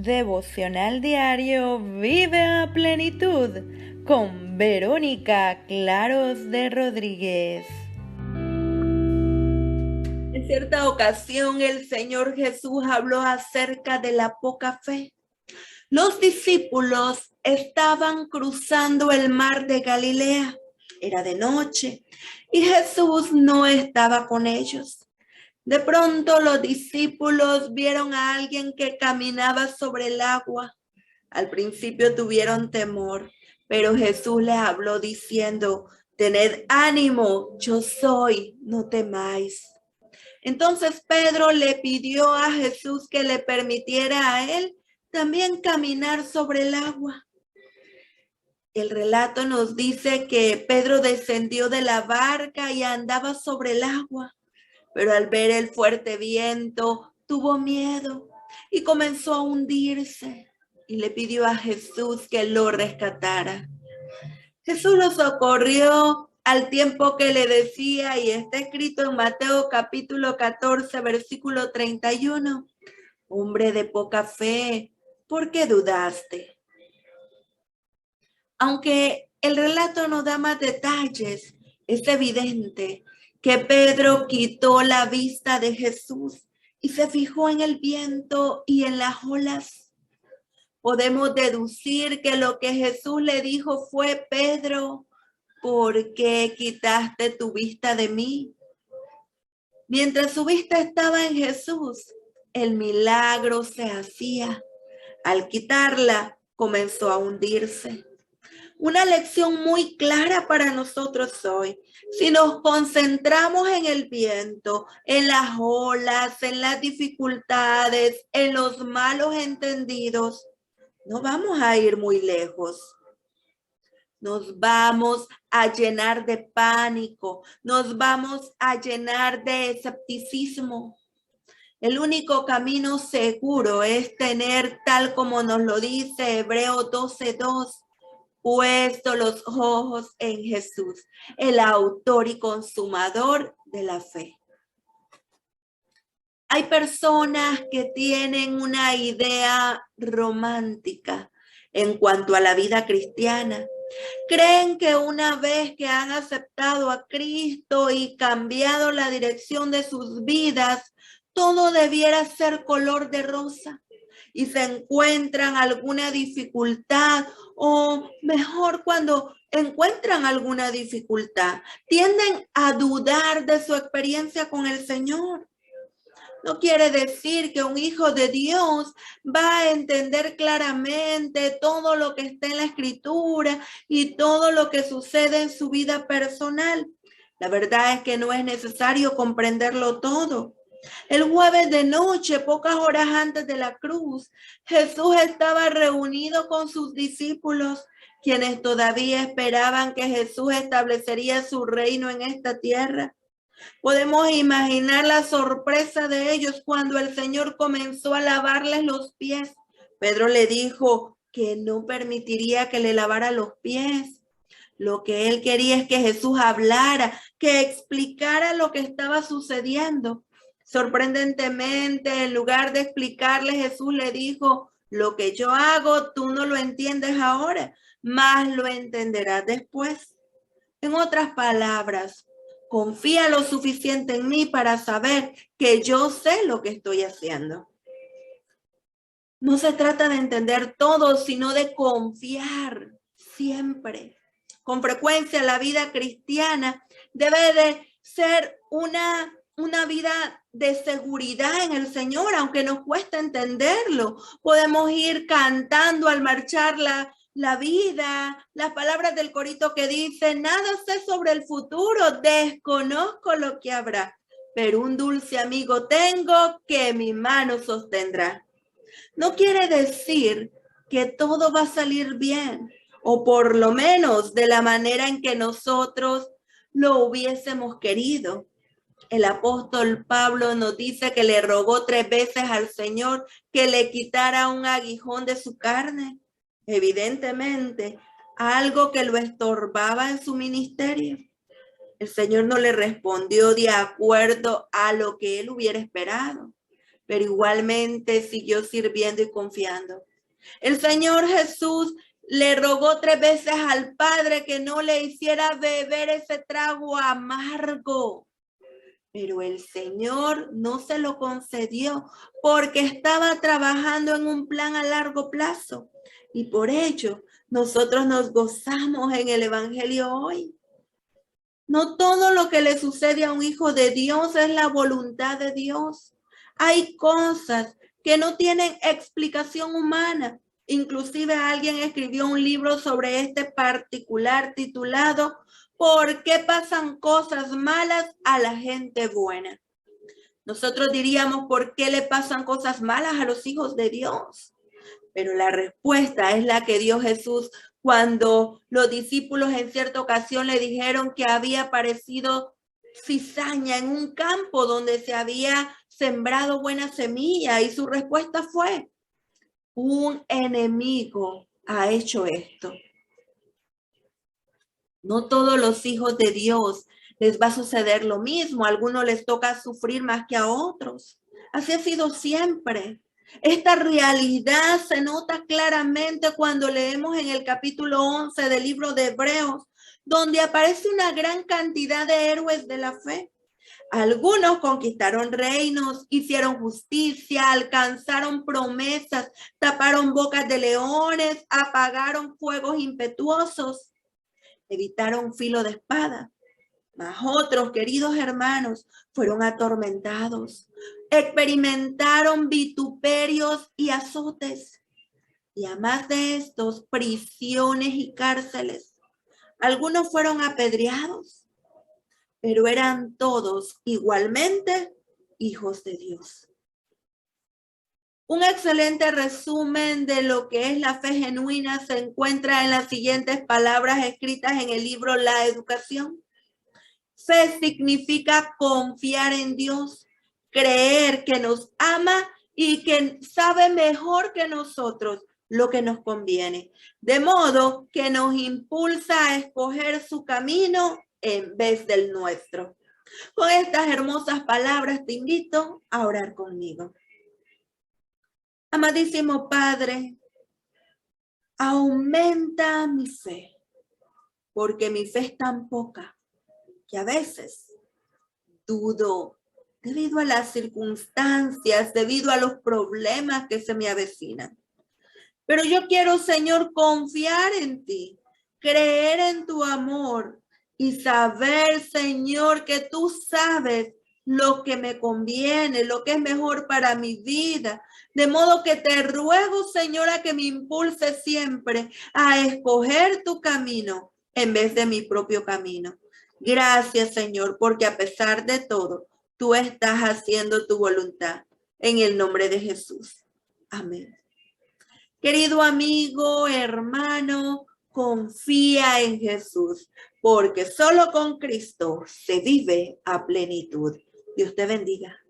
Devocional diario Vive a Plenitud con Verónica Claros de Rodríguez. En cierta ocasión el Señor Jesús habló acerca de la poca fe. Los discípulos estaban cruzando el mar de Galilea. Era de noche y Jesús no estaba con ellos. De pronto los discípulos vieron a alguien que caminaba sobre el agua. Al principio tuvieron temor, pero Jesús les habló diciendo: tened ánimo, yo soy, no temáis. Entonces Pedro le pidió a Jesús que le permitiera a él también caminar sobre el agua. El relato nos dice que Pedro descendió de la barca y andaba sobre el agua, pero al ver el fuerte viento tuvo miedo y comenzó a hundirse y le pidió a Jesús que lo rescatara. Jesús lo socorrió al tiempo que le decía, y está escrito en Mateo capítulo 14, versículo 31, hombre de poca fe, ¿por qué dudaste? Aunque el relato no da más detalles, es evidente que Pedro quitó la vista de Jesús y se fijó en el viento y en las olas. Podemos deducir que lo que Jesús le dijo fue: Pedro, ¿por qué quitaste tu vista de mí? Mientras su vista estaba en Jesús, el milagro se hacía. Al quitarla, comenzó a hundirse. Una lección muy clara para nosotros hoy. Si nos concentramos en el viento, en las olas, en las dificultades, en los malos entendidos, no vamos a ir muy lejos. Nos vamos a llenar de pánico, nos vamos a llenar de escepticismo. El único camino seguro es tener, tal como nos lo dice Hebreos 12:2, puesto los ojos en Jesús, el autor y consumador de la fe. Hay personas que tienen una idea romántica en cuanto a la vida cristiana. Creen que una vez que han aceptado a Cristo y cambiado la dirección de sus vidas, todo debiera ser color de rosa. Y se encuentran alguna dificultad, o mejor, cuando encuentran alguna dificultad, tienden a dudar de su experiencia con el Señor. No quiere decir que un hijo de Dios va a entender claramente todo lo que está en la Escritura y todo lo que sucede en su vida personal. La verdad es que no es necesario comprenderlo todo. El jueves de noche, pocas horas antes de la cruz, Jesús estaba reunido con sus discípulos, quienes todavía esperaban que Jesús establecería su reino en esta tierra. Podemos imaginar la sorpresa de ellos cuando el Señor comenzó a lavarles los pies. Pedro le dijo que no permitiría que le lavara los pies. Lo que él quería es que Jesús hablara, que explicara lo que estaba sucediendo. Sorprendentemente, en lugar de explicarle, Jesús le dijo: lo que yo hago, tú no lo entiendes ahora, mas lo entenderás después. En otras palabras, confía lo suficiente en mí para saber que yo sé lo que estoy haciendo. No se trata de entender todo, sino de confiar siempre. Con frecuencia, la vida cristiana debe de ser una vida de seguridad en el Señor, aunque nos cuesta entenderlo. Podemos ir cantando al marchar la vida, las palabras del corito que dice: nada sé sobre el futuro, desconozco lo que habrá, pero un dulce amigo tengo que mi mano sostendrá. No quiere decir que todo va a salir bien, o por lo menos de la manera en que nosotros lo hubiésemos querido. El apóstol Pablo nos dice que le rogó 3 veces al Señor que le quitara un aguijón de su carne. Evidentemente, algo que lo estorbaba en su ministerio. El Señor no le respondió de acuerdo a lo que él hubiera esperado, pero igualmente siguió sirviendo y confiando. El Señor Jesús le rogó 3 veces al Padre que no le hiciera beber ese trago amargo. Pero el Señor no se lo concedió porque estaba trabajando en un plan a largo plazo. Y por ello, nosotros nos gozamos en el Evangelio hoy. No todo lo que le sucede a un hijo de Dios es la voluntad de Dios. Hay cosas que no tienen explicación humana. Inclusive alguien escribió un libro sobre este particular titulado ¿Por qué pasan cosas malas a la gente buena? Nosotros diríamos, ¿por qué le pasan cosas malas a los hijos de Dios? Pero la respuesta es la que dio Jesús cuando los discípulos en cierta ocasión le dijeron que había aparecido cizaña en un campo donde se había sembrado buena semilla, y su respuesta fue: un enemigo ha hecho esto. No todos los hijos de Dios les va a suceder lo mismo. A algunos les toca sufrir más que a otros. Así ha sido siempre. Esta realidad se nota claramente cuando leemos en el capítulo 11 del libro de Hebreos, donde aparece una gran cantidad de héroes de la fe. Algunos conquistaron reinos, hicieron justicia, alcanzaron promesas, taparon bocas de leones, apagaron fuegos impetuosos, evitaron filo de espada. Mas otros, queridos hermanos, fueron atormentados, experimentaron vituperios y azotes, y a más de estos, prisiones y cárceles. Algunos fueron apedreados, pero eran todos igualmente hijos de Dios. Un excelente resumen de lo que es la fe genuina se encuentra en las siguientes palabras escritas en el libro La Educación. Fe significa confiar en Dios, creer que nos ama y que sabe mejor que nosotros lo que nos conviene, de modo que nos impulsa a escoger su camino en vez del nuestro. Con estas hermosas palabras te invito a orar conmigo. Amadísimo Padre, aumenta mi fe, porque mi fe es tan poca que a veces dudo debido a las circunstancias, debido a los problemas que se me avecinan. Pero yo quiero, Señor, confiar en ti, creer en tu amor y saber, Señor, que tú sabes lo que me conviene, lo que es mejor para mi vida. De modo que te ruego, Señora, que me impulse siempre a escoger tu camino en vez de mi propio camino. Gracias, Señor, porque a pesar de todo, tú estás haciendo tu voluntad. En el nombre de Jesús. Amén. Querido amigo, hermano, confía en Jesús, porque solo con Cristo se vive a plenitud. Dios te bendiga.